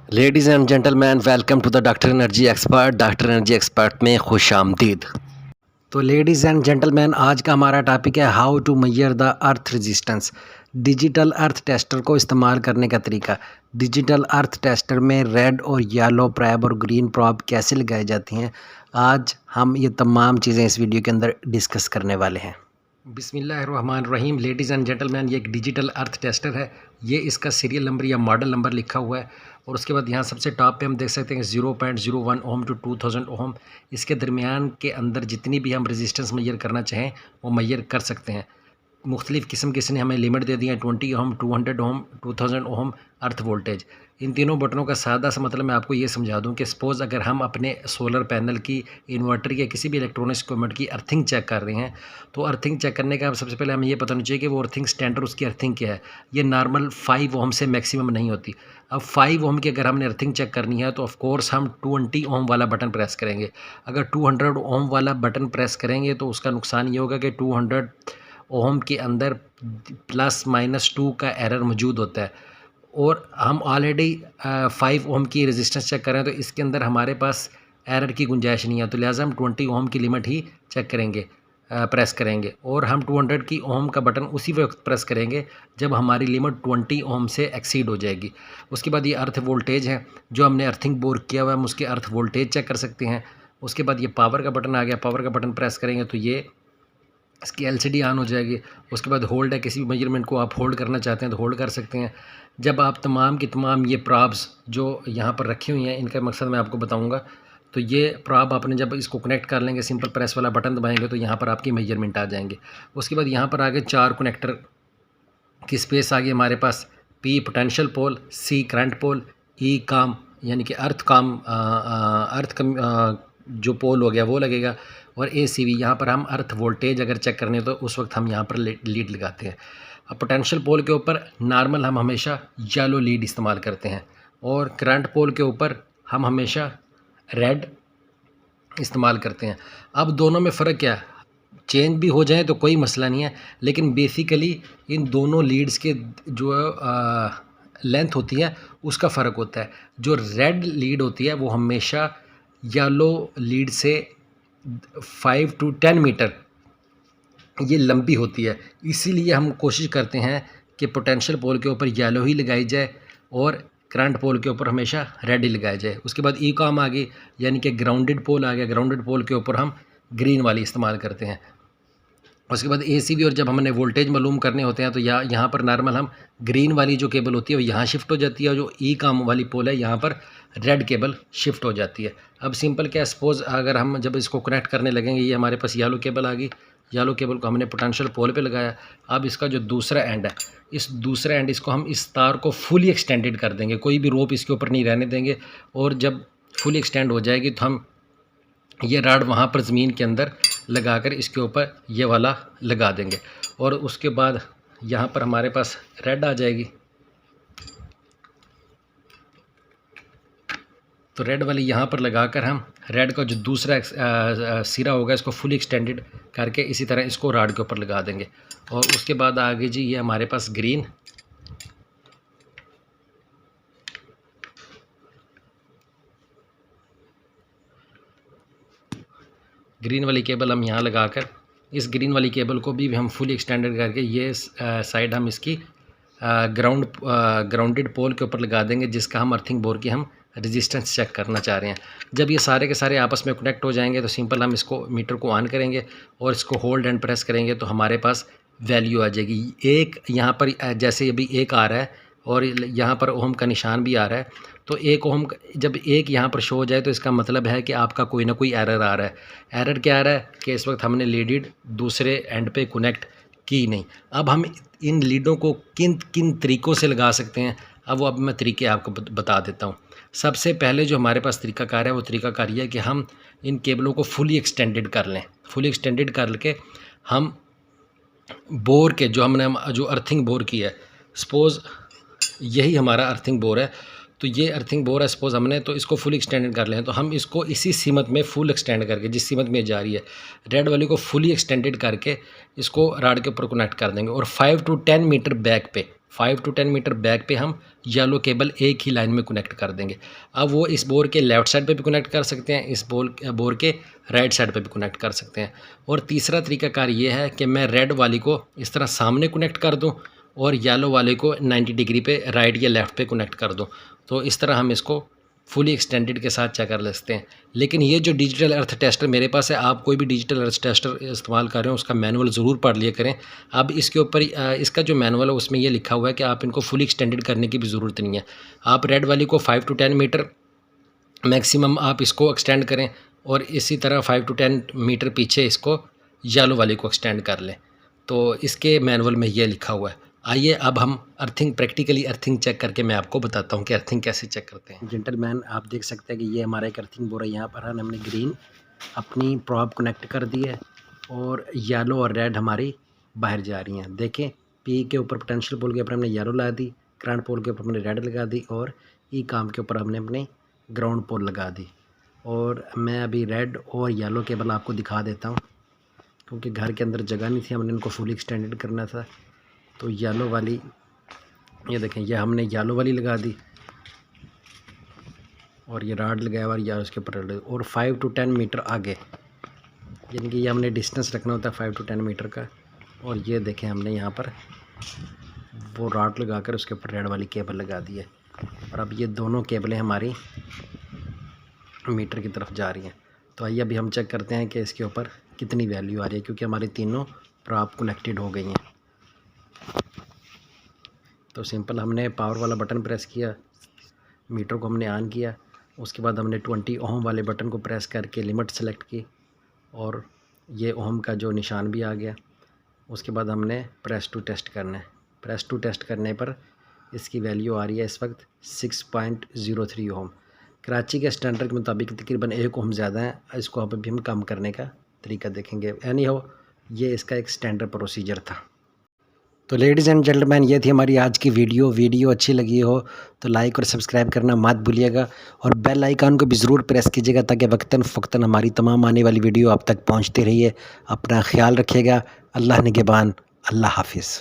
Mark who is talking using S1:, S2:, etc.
S1: Ladies and gentleman, welcome to the doctor energy expert. Doctor energy expert में खुश आमदीद। तो लेडीज़ एंड जेंटलमैन, आज का हमारा टॉपिक है how to measure the earth resistance. Digital earth tester को इस्तेमाल करने का तरीका। डिजिटल अर्थ टेस्टर में रेड और येलो प्रॉब और ग्रीन प्रॉब कैसे लगाई जाती हैं, आज हम ये तमाम चीज़ें इस वीडियो के अंदर डिस्कस करने वाले हैं। बिस्मिल्लाहिर्रहमानिर्रहीम। लेडीज़ एंड जेंटलमैन, ये एक डिजिटल अर्थ टेस्टर है। ये इसका सीरियल नंबर या मॉडल नंबर लिखा हुआ है और उसके बाद यहाँ सबसे टॉप पे हम देख सकते हैं 0.01 ओम टू 2000 ओम। इसके दरमियान के अंदर जितनी भी हम रेजिस्टेंस मेजर करना चाहें वो मेजर कर सकते हैं। मुख्तलिफ़ किस्म की इसने हमें लिमिट दे दी है, 20 ओम, 200 ओम, 2000 ओम अर्थ वोल्टेज। इन तीनों बटनों का सादा सा मतलब मैं आपको ये समझा दूं कि सपोज़ अगर हम अपने सोलर पैनल की, इन्वर्टर या किसी भी इलेक्ट्रॉनिक्स इक्विपमेंट की अर्थिंग चेक कर रहे हैं, तो अर्थिंग चेक करने का सबसे पहले हमें ये पता होना चाहिए कि वो अर्थिंग स्टैंडर्ड, उसकी अर्थिंग क्या है। ये नॉर्मल 5 ओम से मैक्सिमम नहीं होती। अब 5 ओम की अगर हमने अर्थिंग चेक करनी है तो ऑफ कोर्स हम 20 ओम वाला बटन प्रेस करेंगे। अगर 200 ओम वाला बटन प्रेस करेंगे तो उसका नुकसान ये होगा कि 200 ओम के अंदर ±2 का एरर मौजूद होता है और हम ऑलरेडी 5 ओम की रेजिस्टेंस चेक करें तो इसके अंदर हमारे पास एरर की गुंजाइश नहीं है, तो लिहाजा हम 20 ओम की लिमिट ही चेक करेंगे, प्रेस करेंगे। और हम 200 की ओम का बटन उसी वक्त प्रेस करेंगे जब हमारी लिमिट 20 ओम से एक्सीड हो जाएगी। उसके बाद ये अर्थ वोल्टेज है, जो हमने अर्थिंग बोर किया हुआ है हम उसके अर्थ वोल्टेज चेक कर सकते हैं। उसके बाद ये पावर का बटन आ गया, पावर का बटन प्रेस करेंगे तो ये इसकी एलसीडी ऑन हो जाएगी। उसके बाद होल्ड है, किसी भी मेजरमेंट को आप होल्ड करना चाहते हैं तो होल्ड कर सकते हैं। जब आप तमाम की तमाम ये प्रॉब्स जो यहाँ पर रखी हुई हैं, इनका मकसद मैं आपको बताऊँगा। तो ये प्रॉब आपने जब इसको कनेक्ट कर लेंगे, सिंपल प्रेस वाला बटन दबाएंगे तो यहाँ पर आपकी मेजरमेंट आ जाएंगे। उसके बाद यहाँ पर आगे 4 कनेक्टर की स्पेस आ गई हमारे पास। पी पोटेंशियल पोल, सी करंट पोल, ई काम यानी कि अर्थ काम, जो पोल हो गया वो लगेगा, और ए सी वी यहाँ पर हम अर्थ वोल्टेज अगर चेक करने तो उस वक्त हम यहाँ पर लीड लगाते हैं। अब पोटेंशियल पोल के ऊपर नॉर्मल हम हमेशा येलो लीड इस्तेमाल करते हैं और करंट पोल के ऊपर हम हमेशा रेड इस्तेमाल करते हैं। अब दोनों में फ़र्क क्या है, चेंज भी हो जाए तो कोई मसला नहीं है, लेकिन बेसिकली इन दोनों लीड्स के जो लेंथ होती है उसका फ़र्क होता है। जो रेड लीड होती है वो हमेशा येलो लीड से 5 to 10 मीटर ये लंबी होती है। इसीलिए हम कोशिश करते हैं कि पोटेंशियल पोल के ऊपर येलो ही लगाई जाए और करंट पोल के ऊपर हमेशा रेड ही लगाया जाए। उसके बाद ई कॉम आ गई, यानी कि ग्राउंडेड पोल आ गया। ग्राउंडेड पोल के ऊपर हम ग्रीन वाली इस्तेमाल करते हैं। उसके बाद ए सी बी, और जब हमने वोल्टेज मालूम करने होते हैं तो यहाँ पर नॉर्मल हम ग्रीन वाली जो केबल होती है वो यहाँ शिफ्ट हो जाती है और जो ई काम वाली पोल है यहाँ पर रेड केबल शिफ्ट हो जाती है। अब सिंपल क्या, सपोज़ अगर हम जब इसको कनेक्ट करने लगेंगे, ये हमारे पास येलो केबल आ गई। येलो केबल को हमने पोटेंशियल पोल पे लगाया। अब इसका जो दूसरा एंड है, इस दूसरे एंड इसको हम इस तार को फुली एक्सटेंडेड कर देंगे, कोई भी रोप इसके ऊपर नहीं रहने देंगे। और जब फुली एक्सटेंड हो जाएगी तो हम ये रॉड वहाँ पर ज़मीन के अंदर लगाकर इसके ऊपर ये वाला लगा देंगे और उसके बाद यहाँ पर हमारे पास रेड आ जाएगी। तो रेड वाली यहाँ पर लगाकर हम रेड का जो दूसरा सिरा होगा इसको फुली एक्सटेंडेड करके इसी तरह इसको रॉड के ऊपर लगा देंगे। और उसके बाद आगे जी ये हमारे पास ग्रीन, ग्रीन वाली केबल हम यहाँ लगाकर इस ग्रीन वाली केबल को भी हम फुली एक्सटेंडेड करके ये साइड हम इसकी ग्राउंडेड पोल के ऊपर लगा देंगे, जिसका हम अर्थिंग बोर की हम रेजिस्टेंस चेक करना चाह रहे हैं। जब ये सारे के सारे आपस में कनेक्ट हो जाएंगे तो सिंपल हम इसको मीटर को ऑन करेंगे और इसको होल्ड एंड प्रेस करेंगे तो हमारे पास वैल्यू आ जाएगी। एक यहाँ पर जैसे अभी एक आ रहा है और यहाँ पर ओम का निशान भी आ रहा है, तो एक ओम जब एक यहाँ पर शो हो जाए तो इसका मतलब है कि आपका कोई ना कोई एरर आ रहा है। एरर क्या आ रहा है कि इस वक्त हमने लीड दूसरे एंड पे कनेक्ट की नहीं। अब हम इन लीडों को किन किन तरीक़ों से लगा सकते हैं, अब मैं तरीके आपको बता देता हूँ। सबसे पहले जो हमारे पास तरीक़ाकार है वो तरीक़ाकार ये है कि हम इन केबलों को फुली एक्सटेंडेड कर लें। फुली एक्सटेंडेड करके हम बोर के जो अर्थिंग बोर की है, सपोज़ यही हमारा अर्थिंग बोर है, तो ये अर्थिंग बोर है सपोज़ हमने, तो इसको फुल एक्सटेंडेड कर लें। तो हम इसको इसी सीमत में फुल एक्सटेंड करके, जिस सीमत में जा रही है रेड वाली को फुली एक्सटेंडेड करके इसको राड के ऊपर कनेक्ट कर देंगे और 5 to 10 मीटर बैक पे 5 टू 10 मीटर बैक पे हम येलो केबल एक ही लाइन में कनेक्ट कर देंगे। अब वो इस बोर के लेफ़्ट साइड पे भी कनेक्ट कर सकते हैं, इस बोर के राइट साइड पे भी कनेक्ट कर सकते हैं। और तीसरा तरीकाकार ये है कि मैं रेड वाली को इस तरह सामने कनेक्ट कर दूं और येलो वाले को 90 डिग्री पे राइट या लेफ़्ट पे कनेक्ट कर दूं। तो इस तरह हम इसको फुली एक्सटेंडेड के साथ चेक कर सकते हैं। लेकिन ये जो डिजिटल अर्थ टेस्टर मेरे पास है, आप कोई भी डिजिटल अर्थ टेस्टर इस्तेमाल कर रहे हो उसका मैनुअल ज़रूर पढ़ लिया करें। अब इसके ऊपर इसका जो मैनुअल है उसमें ये लिखा हुआ है कि आप इनको फुली एक्सटेंडेड करने की भी ज़रूरत नहीं है। आप रेड वाली को 5 टू 10 मीटर मैक्सिमम आप इसको एक्सटेंड करें और इसी तरह 5 टू 10 मीटर पीछे इसको येलो वाले को एक्सटेंड कर लें। तो इसके मैनुअल में ये लिखा हुआ है। आइए अब हम अर्थिंग प्रैक्टिकली अर्थिंग चेक करके मैं आपको बताता हूँ कि अर्थिंग कैसे चेक करते हैं। जेंटलमैन, आप देख सकते हैं कि ये हमारा एक अर्थिंग बोर्ड है। यहाँ पर हमने ग्रीन अपनी प्रॉप कनेक्ट कर दी है और येलो और रेड हमारी बाहर जा रही हैं। देखें, पी के ऊपर पोटेंशियल पोल के ऊपर हमने येलो लगा दी, करंट पोल के ऊपर हमने रेड लगा दी और ई काम के ऊपर हमने अपने ग्राउंड पोल लगा दी। और मैं अभी रेड और येलो केबल आपको दिखा देता हूँ, क्योंकि घर के अंदर जगह नहीं थी, हमने इनको फुली एक्सटेंडेड करना था। तो येलो वाली, ये देखें, ये हमने येलो वाली लगा दी और ये राड लगाया हुआ या उसके ऊपर और 5 टू 10 मीटर आगे, यानी कि ये हमने डिस्टेंस रखना होता है 5 टू 10 मीटर का। और ये देखें, हमने यहाँ पर वो राड लगाकर उसके ऊपर रेड वाली केबल लगा दी है। और अब ये दोनों केबलें हमारी मीटर की तरफ जा रही हैं। तो आइए अभी हम चेक करते हैं कि इसके ऊपर कितनी वैल्यू आ रही है, क्योंकि हमारी तीनों प्रॉप कनेक्टेड हो गई हैं। तो सिंपल हमने पावर वाला बटन प्रेस किया, मीटर को हमने ऑन किया, उसके बाद हमने 20 ओम वाले बटन को प्रेस करके लिमिट सेलेक्ट की और ये ओम का जो निशान भी आ गया। उसके बाद हमने प्रेस टू टेस्ट करना है। प्रेस टू टेस्ट करने पर इसकी वैल्यू आ रही है इस वक्त 6.03 ओम। कराची के स्टैंडर्ड के मुताबिक तकरीबन 1 ओम ज़्यादा है। इसको अभी हम कम करने का तरीका देखेंगे। एनी हो, ये इसका एक स्टैंडर्ड प्रोसीजर था। तो लेडीज़ एंड जेंटलमैन, ये थी हमारी आज की वीडियो अच्छी लगी हो तो लाइक और सब्सक्राइब करना मत भूलिएगा और बेल आइकन को भी ज़रूर प्रेस कीजिएगा, ताकि वक्तन फ़क्तन हमारी तमाम आने वाली वीडियो आप तक पहुंचती रही है। अपना ख्याल रखिएगा। अल्लाह निगहबान। अल्लाह हाफिज़।